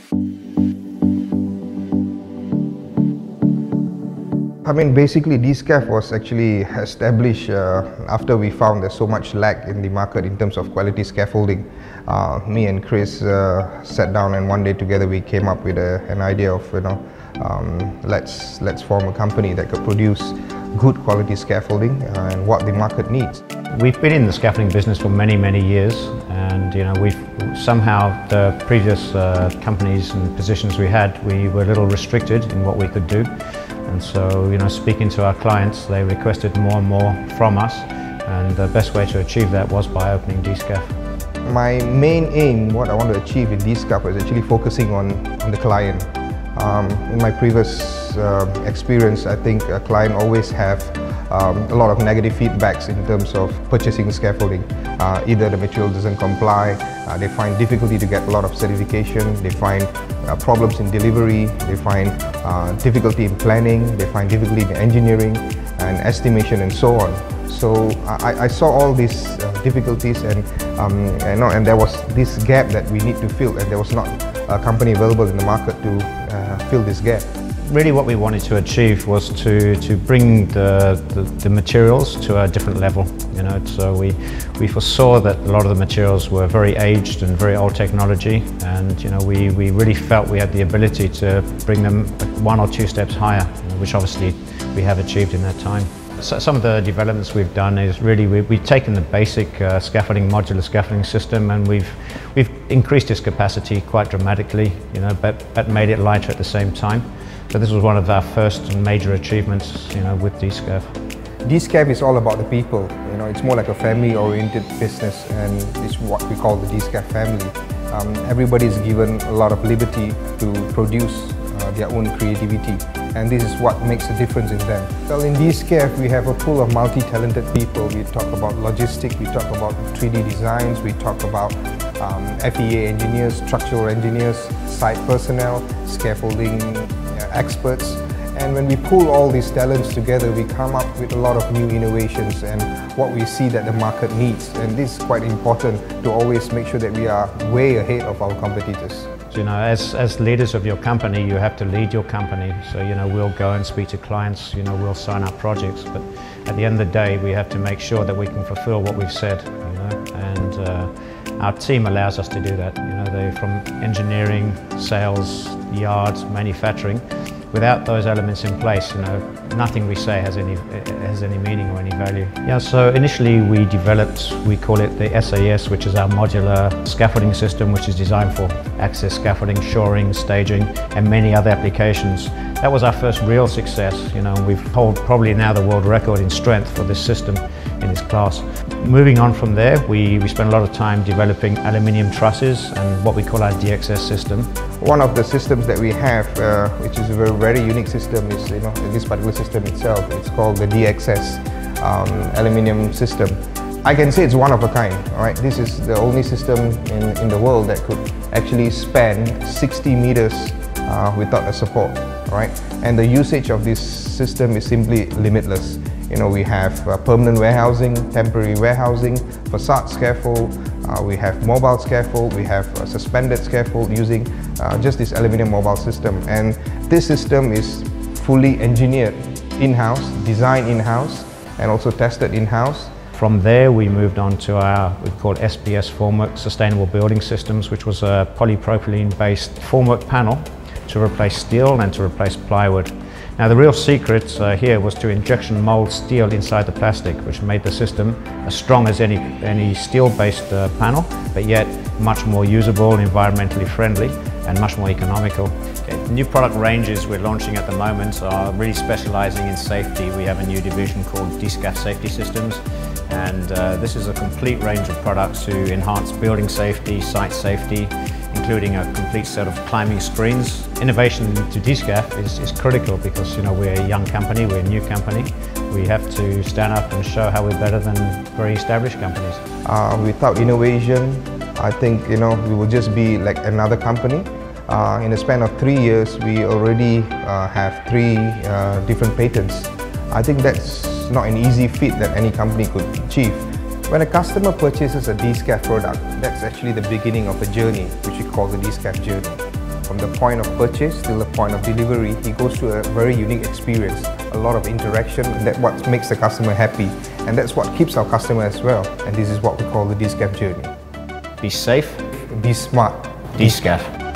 I mean, basically, Dscaff was actually established after we found there's so much lack in the market in terms of quality scaffolding. Me and Chris sat down, and one day together we came up with an idea of, let's form a company that could produce good quality scaffolding and what the market needs. We've been in the scaffolding business for many, many years, and we've somehow, the previous companies and positions we had, we were a little restricted in what we could do. And so, speaking to our clients, they requested more and more from us, and the best way to achieve that was by opening Dscaff. My main aim, what I want to achieve in Dscaff, is actually focusing on the client. In my previous experience, I think a client always have a lot of negative feedbacks in terms of purchasing scaffolding. Either the material doesn't comply, they find difficulty to get a lot of certification, they find problems in delivery, they find difficulty in planning, they find difficulty in engineering and estimation and so on. So I saw all these difficulties, and there was this gap that we need to fill, and there was not a company available in the market to fill this gap. Really what we wanted to achieve was to bring the materials to a different level. So we foresaw that a lot of the materials were very aged and very old technology, and we really felt we had the ability to bring them 1 or 2 steps higher, which obviously we have achieved in that time. So some of the developments we've done is really we've taken the basic scaffolding, modular scaffolding system, and we've increased its capacity quite dramatically, but made it lighter at the same time. So this was one of our first major achievements, with Dscaff. Dscaff is all about the people. It's more like a family-oriented business, and it's what we call the Dscaff family. Everybody is given a lot of liberty to produce their own creativity, and this is what makes a difference in them. Well, in Dscaff, we have a pool of multi-talented people. We talk about logistics, we talk about 3D designs, we talk about FEA engineers, structural engineers, site personnel, scaffolding experts. And when we pool all these talents together, we come up with a lot of new innovations and what we see that the market needs. And this is quite important to always make sure that we are way ahead of our competitors. As leaders of your company, you have to lead your company. So, we'll go and speak to clients, we'll sign up projects, but at the end of the day, we have to make sure that we can fulfill what we've said, and our team allows us to do that. They're from engineering, sales, yards, manufacturing. Without those elements in place, nothing we say has any meaning or any value. So initially we developed, we call it the SAS, which is our modular scaffolding system, which is designed for access scaffolding, shoring, staging, and many other applications. That was our first real success. We've held probably now the world record in strength for this system in this class. Moving on from there, we spent a lot of time developing aluminium trusses and what we call our DXS system. One of the systems that we have, which is a very unique system, is this particular system itself. It's called the DXS aluminium system. I can say it's one of a kind. All right, this is the only system in the world that could actually span 60 meters without a support. All right, and the usage of this system is simply limitless. We have permanent warehousing, temporary warehousing, facade scaffold, we have mobile scaffold, we have suspended scaffold using just this aluminium mobile system. And this system is fully engineered in-house, designed in-house, and also tested in-house. From there, we moved on to our, we call it SPS formwork, Sustainable Building Systems, which was a polypropylene-based formwork panel to replace steel and to replace plywood. Now the real secret here was to injection mold steel inside the plastic, which made the system as strong as any steel-based panel, but yet much more usable, environmentally friendly, and much more economical. The new product ranges we're launching at the moment are really specializing in safety. We have a new division called Dscaff Safety Systems, and this is a complete range of products to enhance building safety, site safety, including a complete set of climbing screens. Innovation to Dscaff is critical because we're a young company, we're a new company. We have to stand up and show how we're better than very established companies. Without innovation, I think we will just be like another company. In a span of 3 years, we already have 3 different patents. I think that's not an easy feat that any company could achieve. When a customer purchases a Dscaff product, that's actually the beginning of a journey, which we call the Dscaff journey. From the point of purchase till the point of delivery, he goes through a very unique experience, a lot of interaction. That's what makes the customer happy, and that's what keeps our customer as well. And this is what we call the Dscaff journey. Be safe. Be smart. Dscaff.